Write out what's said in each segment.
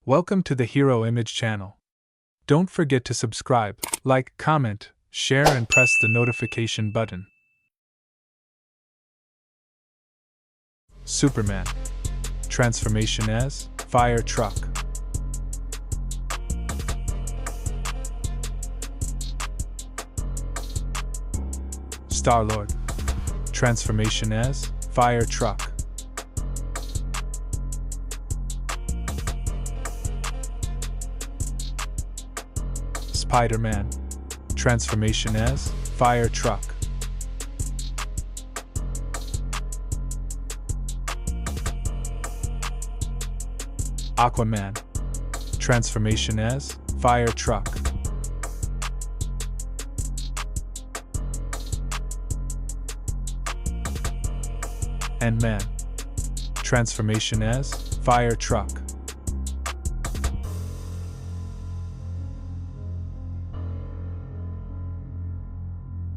Welcome to the Hero Image channel. Don't forget to subscribe, like, comment, share and press the notification button. Superman. Transformation as fire truck. Star-Lord. Transformation as fire truck. Spider-Man. Transformation as fire truck. Aquaman. Transformation as fire truck. Man. Transformation as fire truck.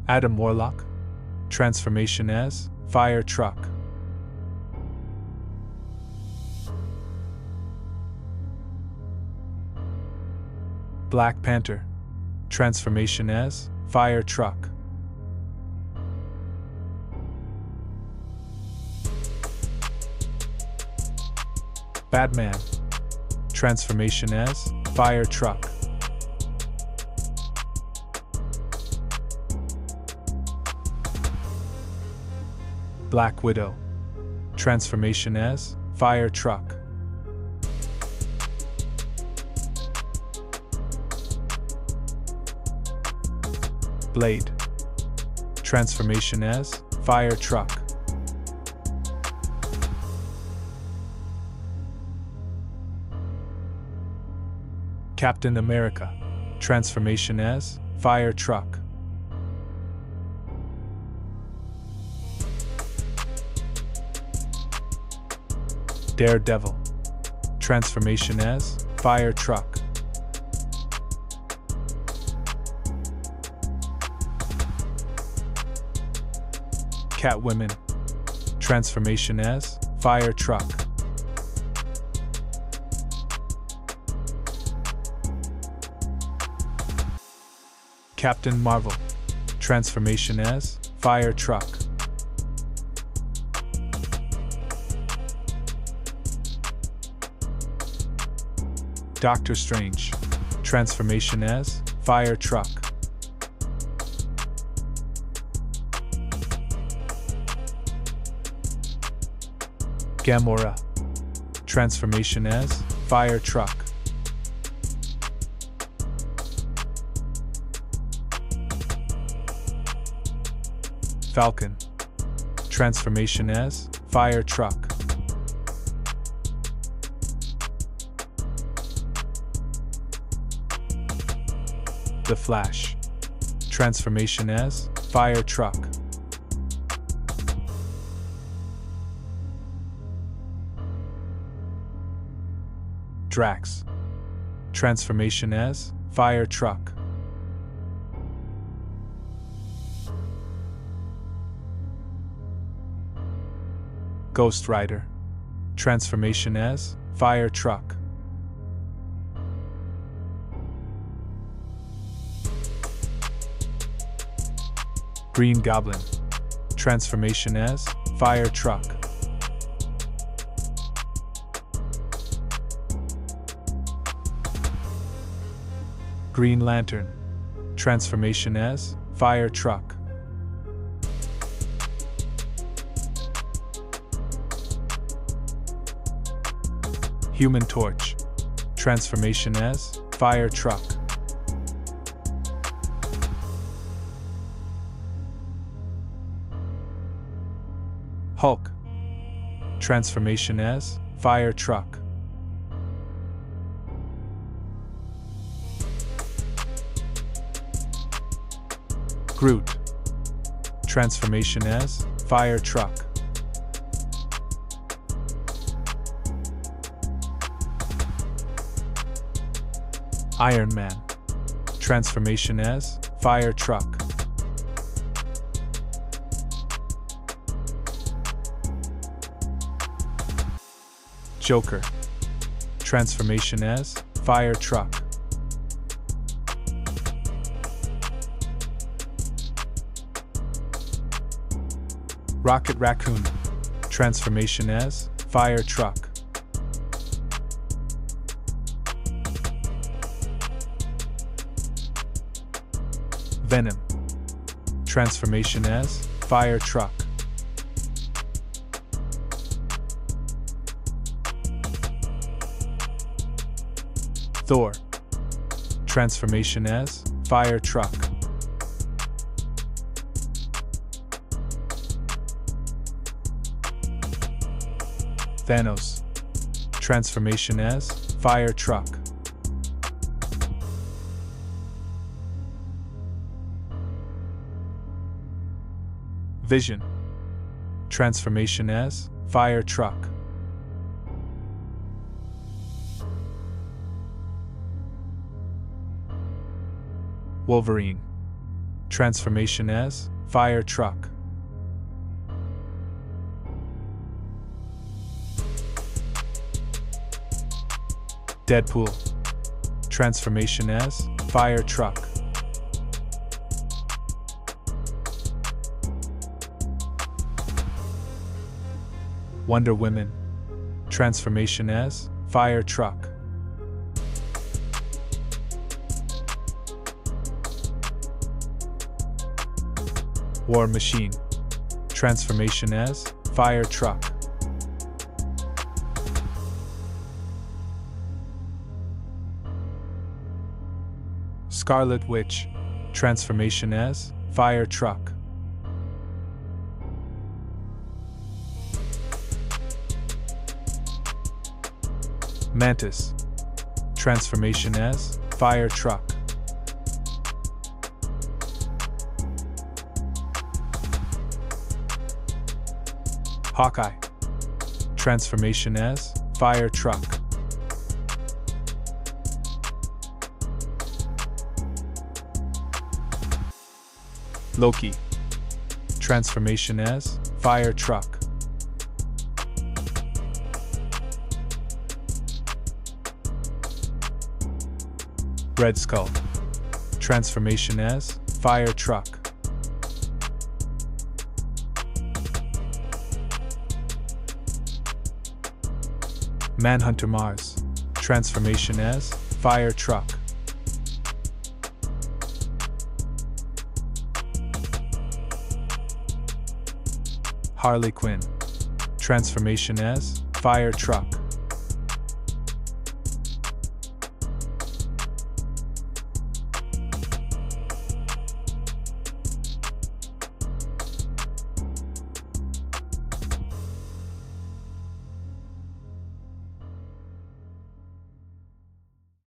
Adam Warlock. Transformation as fire truck. Black Panther. Transformation as fire truck. Batman. Transformation as fire truck. Black Widow. Transformation as fire truck. Blade. Transformation as fire truck. Captain America. Transformation as fire truck. Daredevil. Transformation as fire truck. Catwoman. Transformation as fire truck. Captain Marvel. Transformation as fire truck. Doctor Strange. Transformation as fire truck. Gamora. Transformation as fire truck. Falcon. Transformation as fire truck. The Flash. Transformation as fire truck. Drax. Transformation as fire truck. Ghost Rider. Transformation as fire truck. Green Goblin. Transformation as fire truck. Green Lantern. Transformation as fire truck. Human Torch. Transformation as fire truck. Hulk. Transformation as fire truck. Groot. Transformation as fire truck. Iron Man. Transformation as fire truck. Joker. Transformation as fire truck. Rocket Raccoon. Transformation as fire truck. Venom. Transformation as fire truck. Thor. Transformation as fire truck. Thanos. Transformation as fire truck. Vision. Transformation as fire truck. Wolverine. Transformation as fire truck. Deadpool. Transformation as fire truck. Wonder Woman. Transformation as fire truck. War Machine. Transformation as fire truck. Scarlet Witch. Transformation as fire truck. Mantis. Transformation as fire truck. Hawkeye. Transformation as fire truck. Loki. Transformation as fire truck. Red Skull. Transformation as fire truck. Manhunter Mars. Transformation as fire truck. Harley Quinn. Transformation as fire truck.